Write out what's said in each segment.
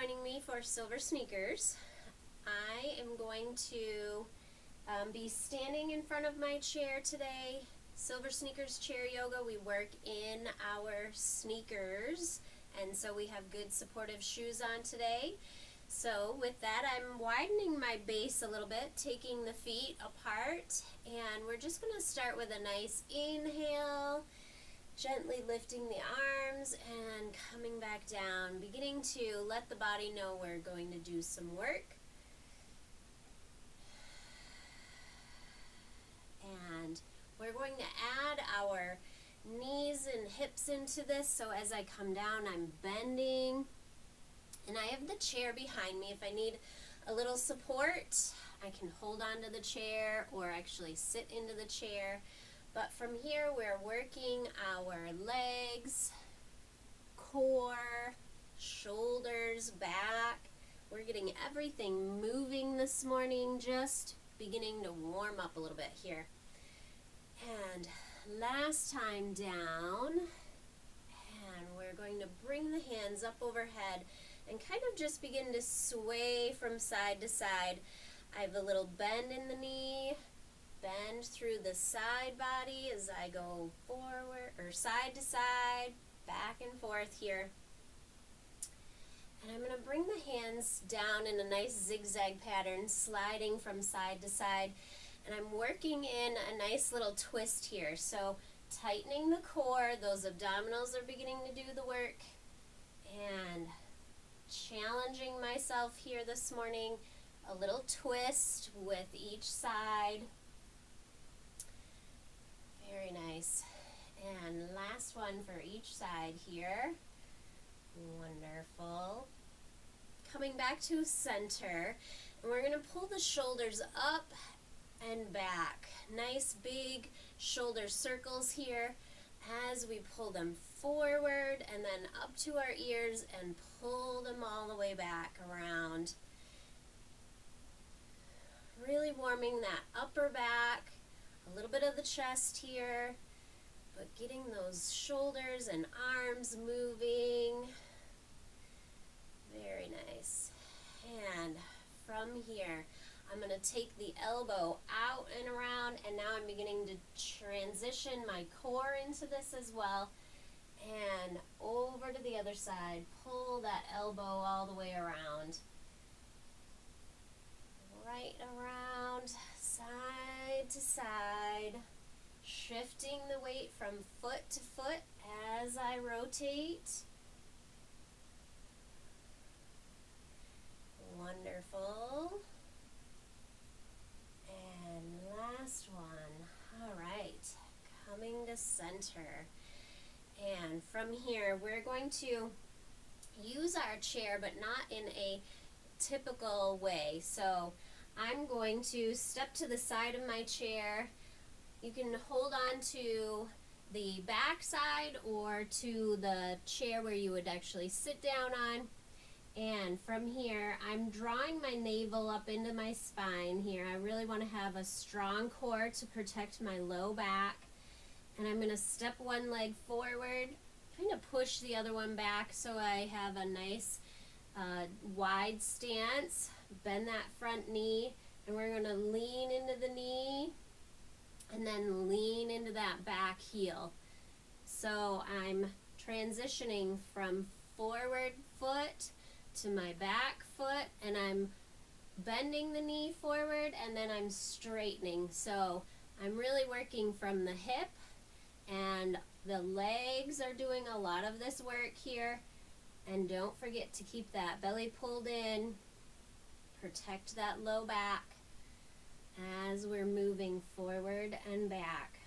joining me for Silver Sneakers. I am going to be standing in front of my chair today. Silver Sneakers Chair Yoga, we work in our sneakers, and so we have good supportive shoes on today. So with that, I'm widening my base a little bit, taking the feet apart, and we're just going to start with a nice inhale, gently lifting the arms and coming back down, beginning to let the body know we're going to do some work. And we're going to add our knees and hips into this, so as I come down, I'm bending. And I have the chair behind me. If I need a little support, I can hold on to the chair or actually sit into the chair. But from here, we're working our legs, core, shoulders, back. We're getting everything moving this morning, just beginning to warm up a little bit here. And last time down, and we're going to bring the hands up overhead and kind of just begin to sway from side to side. I have a little bend in the knee, bend through the side body as I go forward, or side to side, back and forth here. And I'm going to bring the hands down in a nice zigzag pattern, sliding from side to side. And I'm working in a nice little twist here. So tightening the core, those abdominals are beginning to do the work. And challenging myself here this morning, a little twist with each side. Very nice. And last one for each side here. Wonderful. Coming back to center, and we're going to pull the shoulders up and back. Nice big shoulder circles here as we pull them forward and then up to our ears and pull them all the way back around. Really warming that upper back, a little bit of the chest here, but getting those shoulders and arms moving. Very nice. And from here, I'm going to take the elbow out and around, and now I'm beginning to transition my core into this as well. And over to the other side, pull that elbow all the way around. Right around, side to side, shifting the weight from foot to foot as I rotate. Wonderful. And last one. All right, coming to center. And from here, we're going to use our chair, but not in a typical way. So I'm going to step to the side of my chair. You can hold on to the back side or to the chair where you would actually sit down on. And from here, I'm drawing my navel up into my spine here. I really want to have a strong core to protect my low back. And I'm going to step one leg forward, kind of push the other one back so I have a nice wide stance. Bend that front knee, and we're going to lean into the knee and then lean into that back heel. So I'm transitioning from forward foot to my back foot, and I'm bending the knee forward, and then I'm straightening. So I'm really working from the hip, and the legs are doing a lot of this work here. And don't forget to keep that belly pulled in, protect that low back as we're moving forward and back.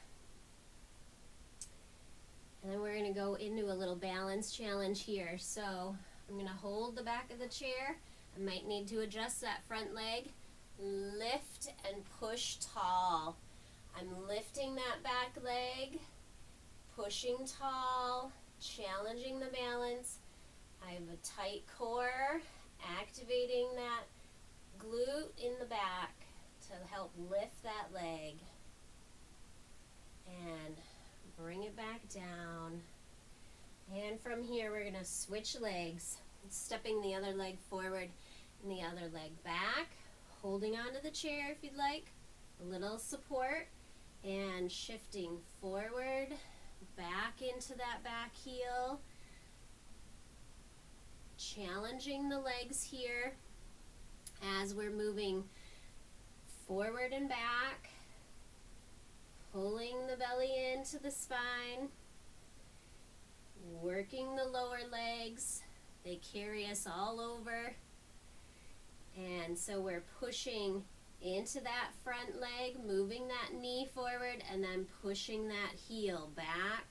And then we're going to go into a little balance challenge here. So I'm going to hold the back of the chair. I might need to adjust that front leg. Lift and push tall. I'm lifting that back leg, pushing tall, challenging the balance. I have a tight core, activating that glute in the back to help lift that leg. And bring it back down. And from here, we're going to switch legs. stepping the other leg forward and the other leg back, holding onto the chair if you'd like, a little support, and shifting forward, back into that back heel, challenging the legs here as we're moving forward and back, pulling the belly into the spine, working the lower legs. They carry us all over. And so we're pushing into that front leg, moving that knee forward, and then pushing that heel back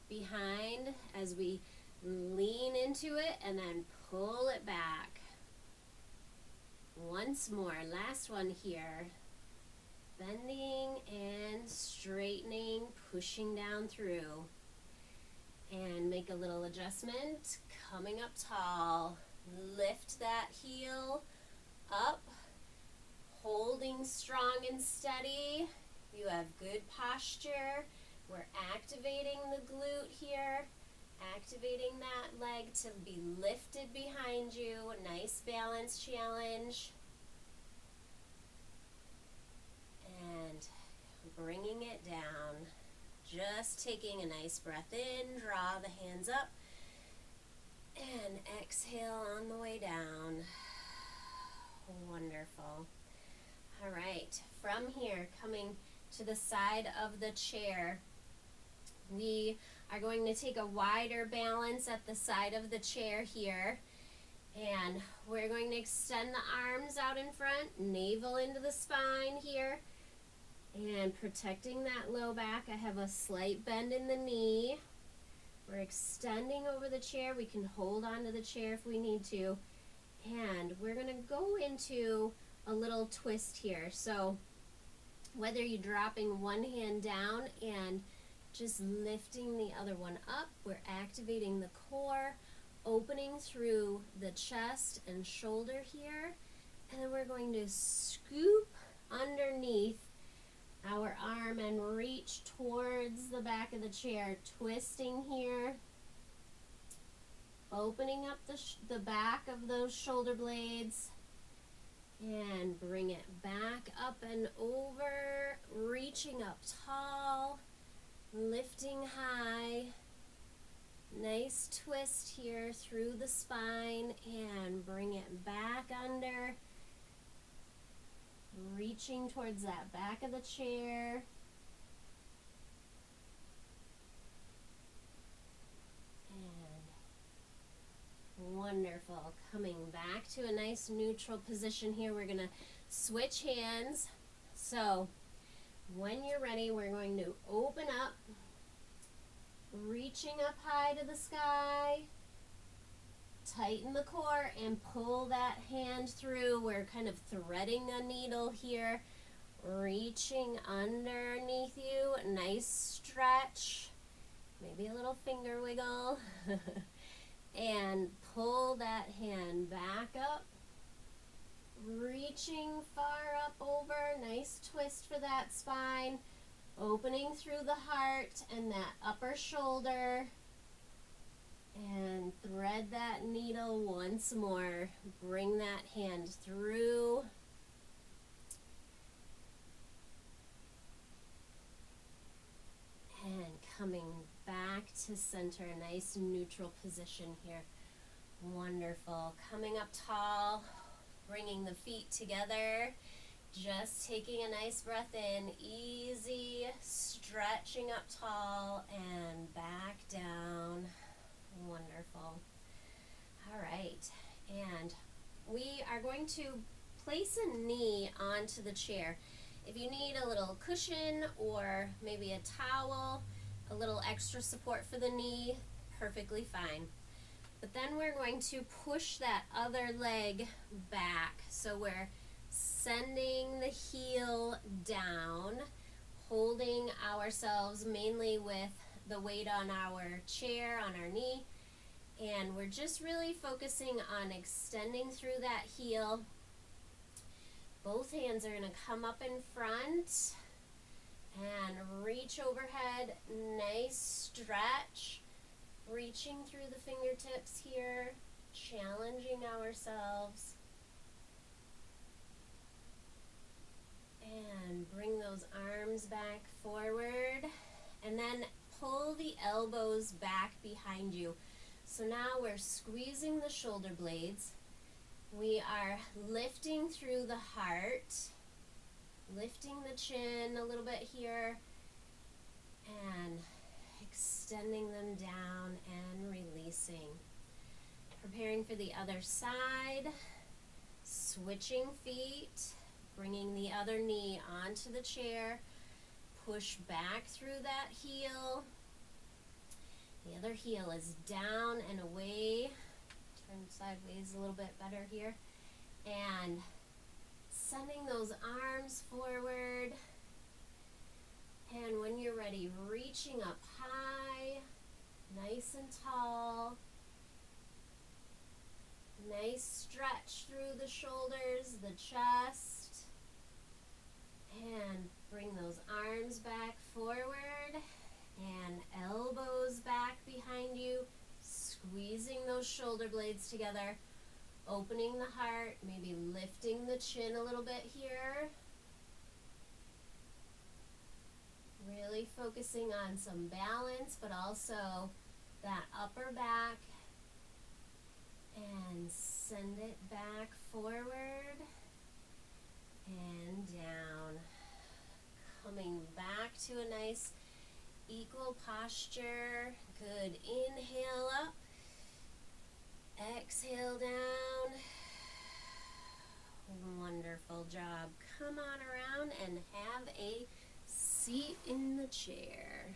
behind as we lean into it and then pull it back. Once more, last one here. Bending and straightening, pushing down through. And make a little adjustment, coming up tall. Lift that heel up, holding strong and steady. You have good posture. We're activating the glute here, activating that leg to be lifted behind you. Nice balance challenge. And bringing it down. Just taking a nice breath in, draw the hands up, and exhale on the way down. Wonderful. All right, from here, coming to the side of the chair, we are going to take a wider balance at the side of the chair here, and we're going to extend the arms out in front, navel into the spine here, and protecting that low back. I have a slight bend in the knee. We're extending over the chair. We can hold onto the chair if we need to. And we're going to go into a little twist here. So whether you're dropping one hand down and just lifting the other one up, we're activating the core, opening through the chest and shoulder here. And then we're going to scoop underneath our arm and reach towards the back of the chair, twisting here, opening up the back of those shoulder blades, and bring it back up and over, reaching up tall, lifting high. Nice twist here through the spine, and bring it back under, reaching towards that back of the chair. And wonderful. Coming back to a nice neutral position here. We're going to switch hands. So when you're ready, we're going to open up, reaching up high to the sky. Tighten the core and pull that hand through. We're kind of threading a needle here, reaching underneath you. Nice stretch, maybe a little finger wiggle. And pull that hand back up, reaching far up over. Nice twist for that spine, opening through the heart and that upper shoulder. And thread that needle once more. Bring that hand through. And coming back to center, a nice neutral position here. Wonderful. Coming up tall, bringing the feet together. Just taking a nice breath in, easy, stretching up tall and back down. Wonderful. All right, and we are going to place a knee onto the chair. If you need a little cushion or maybe a towel, a little extra support for the knee, perfectly fine. But then we're going to push that other leg back. So we're sending the heel down, holding ourselves mainly with the weight on our chair, on our knee, and we're just really focusing on extending through that heel. Both hands are going to come up in front and reach overhead. Nice stretch. Reaching through the fingertips here, challenging ourselves. And bring those arms back forward. And then pull the elbows back behind you. So now we're squeezing the shoulder blades. We are lifting through the heart, lifting the chin a little bit here, and extending them down and releasing. Preparing for the other side, switching feet, bringing the other knee onto the chair, push back through that heel. The other heel is down and away. Turn sideways a little bit better here. And sending those arms forward. And when you're ready, reaching up high, nice and tall. Nice stretch through the shoulders, the chest. And bring those arms back forward and elbows back behind you, squeezing those shoulder blades together, opening the heart, maybe lifting the chin a little bit here. Really focusing on some balance, but also that upper back. And send it back forward and down. Coming back to a nice equal posture. Good. Inhale up. Exhale down. Wonderful job. Come on around and have a seat in the chair.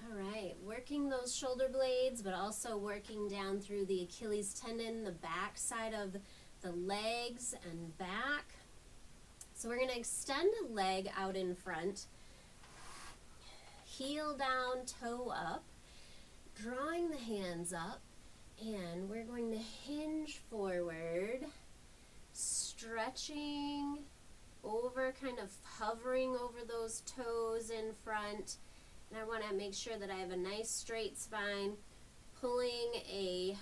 All right, working those shoulder blades, but also working down through the Achilles tendon, the back side of the legs and back. So we're going to extend a leg out in front, heel down, toe up, drawing the hands up, and we're going to hinge forward, stretching over, kind of hovering over those toes in front. And I want to make sure that I have a nice straight spine, pulling a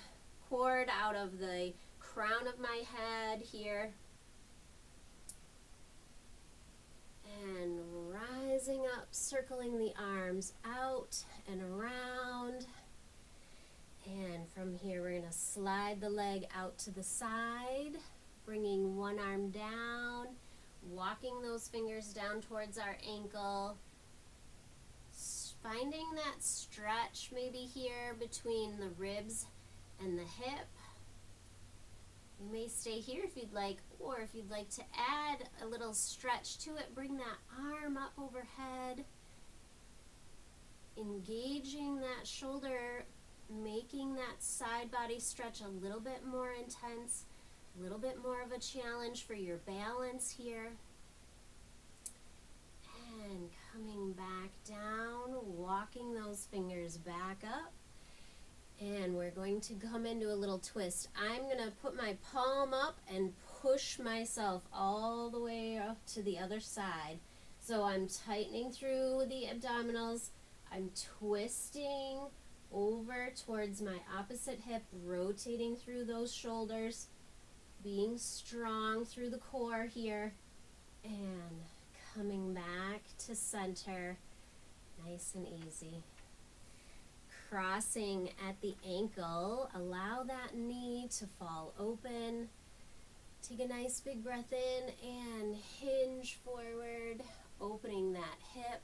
cord out of the crown of my head here. And rising up, circling the arms out and around. And from here, we're going to slide the leg out to the side, bringing one arm down, walking those fingers down towards our ankle. Finding that stretch maybe here between the ribs and the hip. You may stay here if you'd like, or if you'd like to add a little stretch to it, bring that arm up overhead, engaging that shoulder, making that side body stretch a little bit more intense, a little bit more of a challenge for your balance here. And coming back down, walking those fingers back up. And we're going to come into a little twist. I'm going to put my palm up and push myself all the way up to the other side. So I'm tightening through the abdominals. I'm twisting over towards my opposite hip, rotating through those shoulders, being strong through the core here. And coming back to center, nice and easy. Crossing at the ankle, allow that knee to fall open. Take a nice big breath in and hinge forward, opening that hip,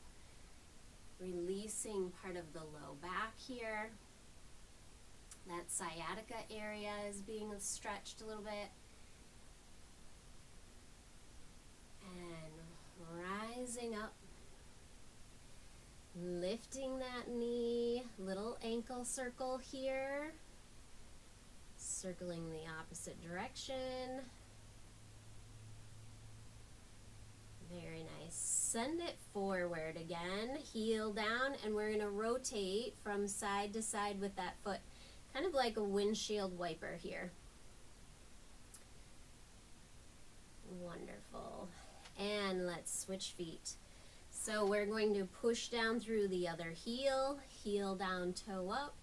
releasing part of the low back here. That sciatica area is being stretched a little bit. And rising up, lifting that knee, little ankle circle here, circling the opposite direction. Very nice. Send it forward again, heel down, and we're going to rotate from side to side with that foot, kind of like a windshield wiper here. Wonderful. And let's switch feet. So we're going to push down through the other heel, heel down, toe up.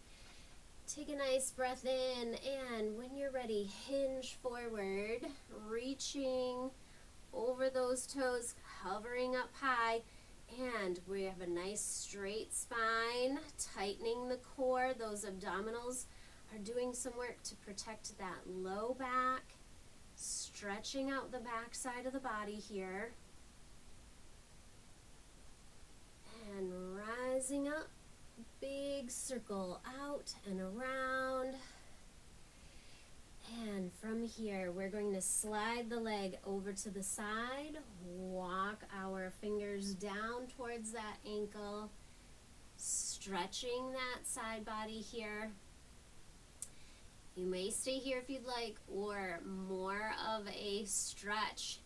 Take a nice breath in, and when you're ready, hinge forward, reaching over those toes, hovering up high, and we have a nice straight spine, tightening the core. Those abdominals are doing some work to protect that low back, stretching out the back side of the body here, and rising up, big circle out and around. And from here, we're going to slide the leg over to the side, walk our fingers down towards that ankle, stretching that side body here. You may stay here if you'd like, or more of a stretch,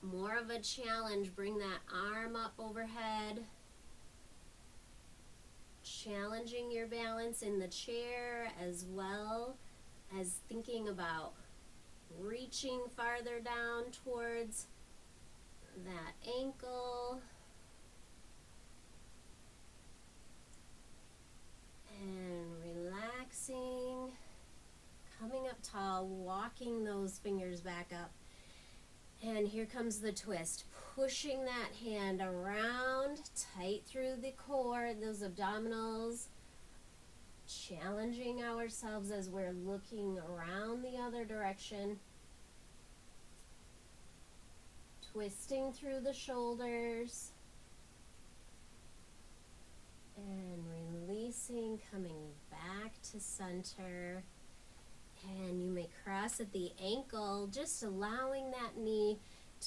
more of a challenge. Bring that arm up overhead, challenging your balance in the chair as well as thinking about reaching farther down towards that ankle. And relaxing, coming up tall, walking those fingers back up. And here comes the twist, pushing that hand around, tight through the core, those abdominals, challenging ourselves as we're looking around the other direction, twisting through the shoulders, and releasing, coming back to center. And you may cross at the ankle, just allowing that knee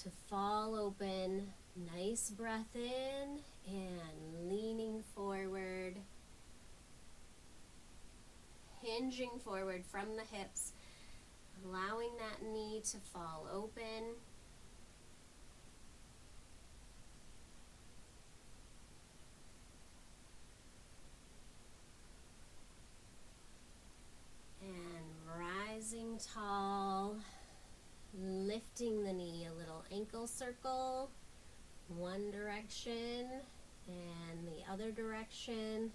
to fall open. Nice breath in and leaning forward, hinging forward from the hips, allowing that knee to fall open. Rising tall, lifting the knee a little, ankle circle, one direction and the other direction.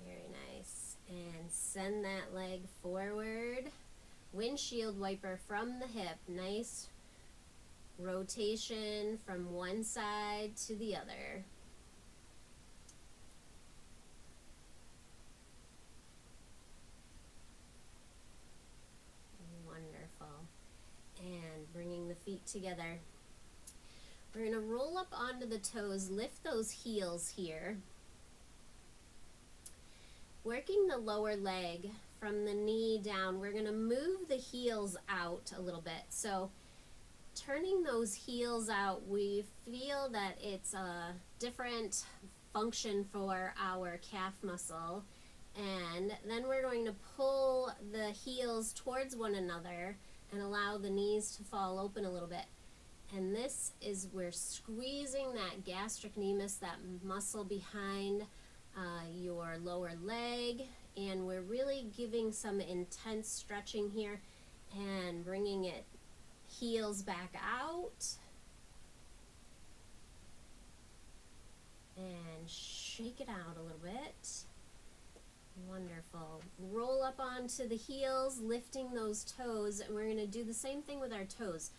Very nice. And send that leg forward, windshield wiper from the hip, nice rotation from one side to the other. And bringing the feet together. We're going to roll up onto the toes, lift those heels here. Working the lower leg from the knee down, we're going to move the heels out a little bit. So turning those heels out, we feel that it's a different function for our calf muscle. And then we're going to pull the heels towards one another and allow the knees to fall open a little bit. And this is, we're squeezing that gastrocnemius, that muscle behind your lower leg, and we're really giving some intense stretching here and bringing it heels back out. And shake it out a little bit. Wonderful. Roll up onto the heels, lifting those toes, and we're going to do the same thing with our toes.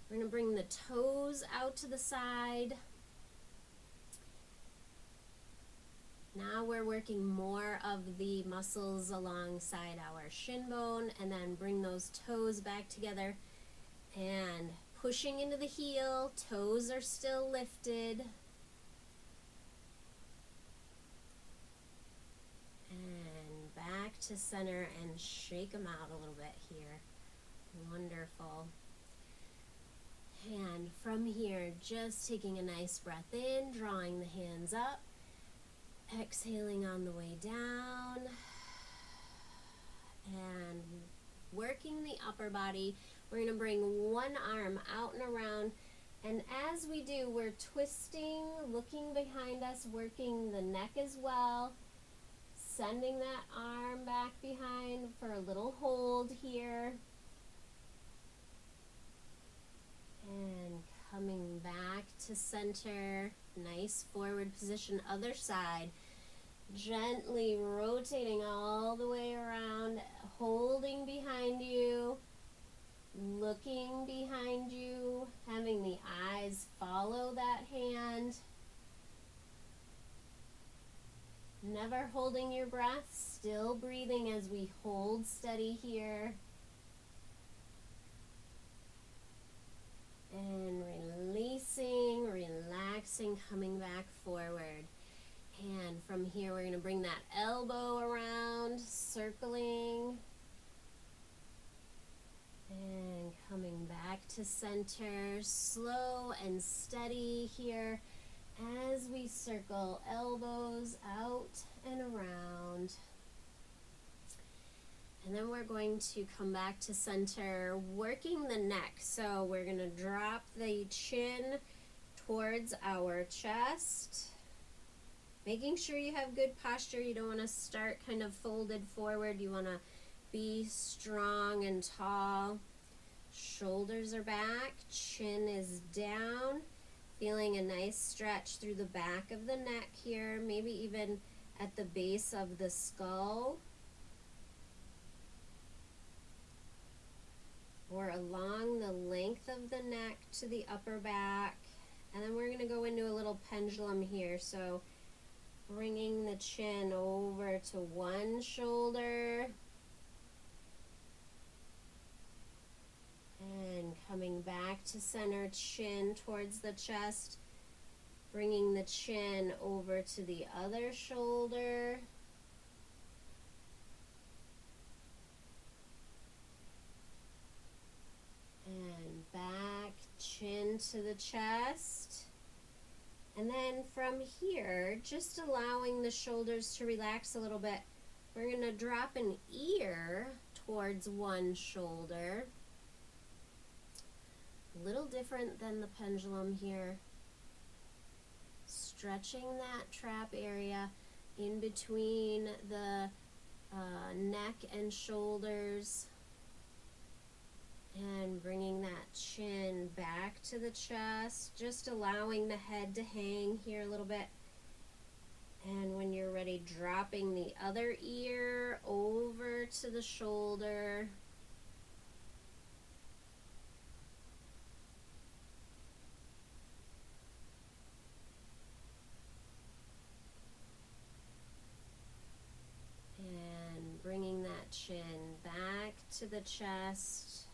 We're going to bring the toes out to the side. Now we're working more of the muscles alongside our shin bone, and then bring those toes back together and pushing into the heel. Toes are still lifted. And back to center and shake them out a little bit here. Wonderful. And from here, just taking a nice breath in, drawing the hands up, exhaling on the way down, and working the upper body. We're going to bring one arm out and around, and as we do, we're twisting, looking behind us, working the neck as well, sending that arm back behind for a little hold here. And coming back to center, nice forward position, other side. Gently rotating all the way around, holding behind you, looking behind you, having the eyes follow that hand. Never holding your breath, still breathing as we hold steady here. And releasing, relaxing, coming back forward. And from here we're going to bring that elbow around, circling. And coming back to center, slow and steady here as we circle elbows out and around. And then we're going to come back to center, working the neck. So we're going to drop the chin towards our chest. Making sure you have good posture. You don't want to start kind of folded forward. You want to be strong and tall. Shoulders are back, chin is down. Feeling a nice stretch through the back of the neck here, maybe even at the base of the skull. Or along the length of the neck to the upper back. And then we're going to go into a little pendulum here. So bringing the chin over to one shoulder. And coming back to center, chin towards the chest. Bringing the chin over to the other shoulder. And back, chin to the chest. And then from here, just allowing the shoulders to relax a little bit, we're going to drop an ear towards one shoulder. A little different than the pendulum here. Stretching that trap area in between the neck and shoulders. And bringing that chin back to the chest, just allowing the head to hang here a little bit. And when you're ready, dropping the other ear over to the shoulder. And bringing that chin back to the chest.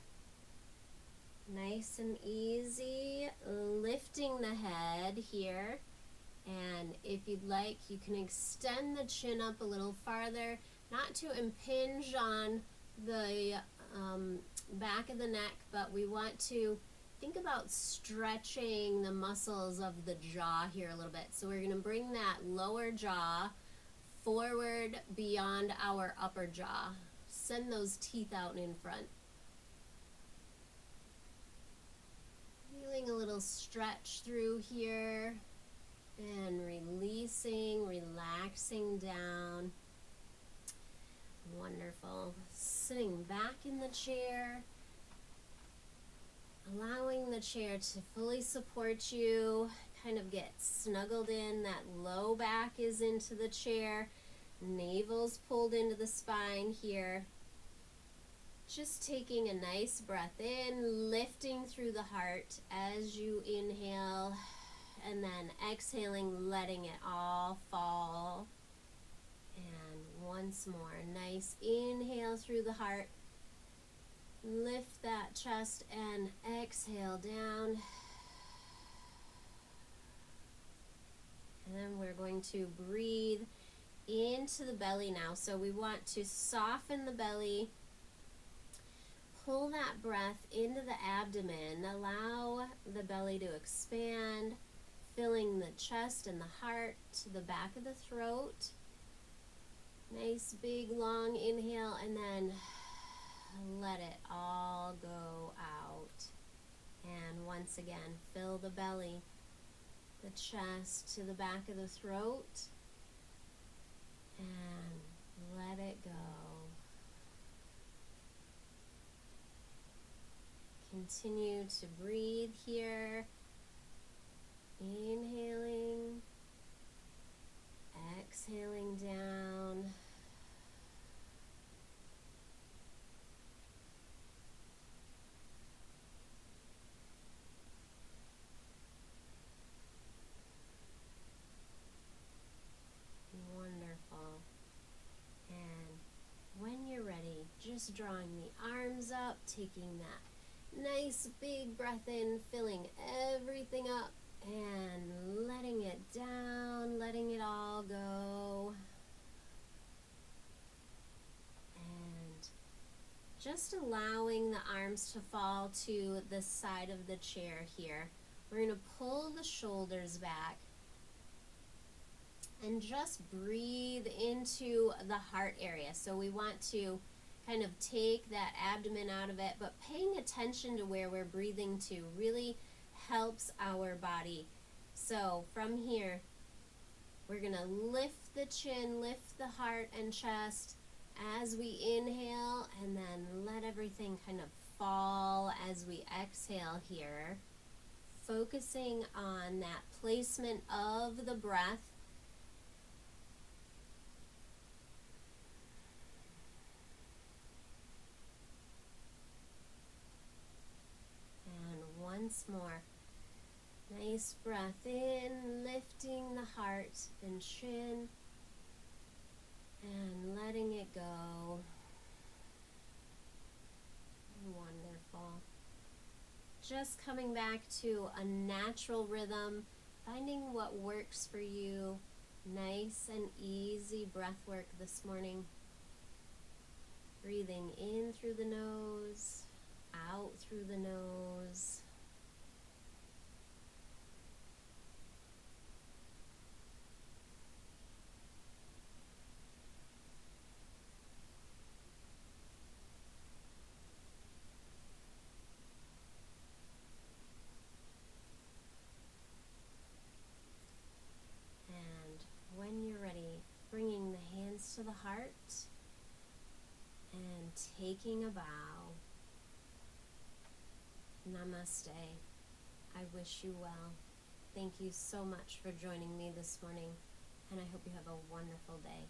Nice and easy, lifting the head here, and if you'd like you can extend the chin up a little farther, not to impinge on the back of the neck, but we want to think about stretching the muscles of the jaw here a little bit. So we're going to bring that lower jaw forward beyond our upper jaw. Send those teeth out in front. Feeling a little stretch through here and releasing, relaxing down. Wonderful. Sitting back in the chair, allowing the chair to fully support you, kind of get snuggled in. That low back is into the chair, navel's pulled into the spine here. Just taking a nice breath in, lifting through the heart as you inhale, and then exhaling, letting it all fall. And once more, nice inhale through the heart. Lift that chest and exhale down. And then we're going to breathe into the belly now. So we want to soften the belly. Pull that breath into the abdomen. Allow the belly to expand, filling the chest and the heart to the back of the throat. Nice big long inhale, and then let it all go out. And once again, fill the belly, the chest to the back of the throat, and let it go. Continue to breathe here. Inhaling, exhaling down. Wonderful. And when you're ready, just drawing the arms up, taking that nice big breath in, filling everything up, and letting it down, letting it all go. And just allowing the arms to fall to the side of the chair here. We're going to pull the shoulders back and just breathe into the heart area. So we want to kind of take that abdomen out of it, but paying attention to where we're breathing to really helps our body. So from here, we're going to lift the chin, lift the heart and chest as we inhale, and then let everything kind of fall as we exhale here, focusing on that placement of the breath. And once more, nice breath in, lifting the heart and chin, and letting it go. Wonderful. Just coming back to a natural rhythm, finding what works for you. Nice and easy breath work this morning. Breathing in through the nose, out through the nose. When you're ready, bringing the hands to the heart and taking a bow. Namaste. I wish you well. Thank you so much for joining me this morning, and I hope you have a wonderful day.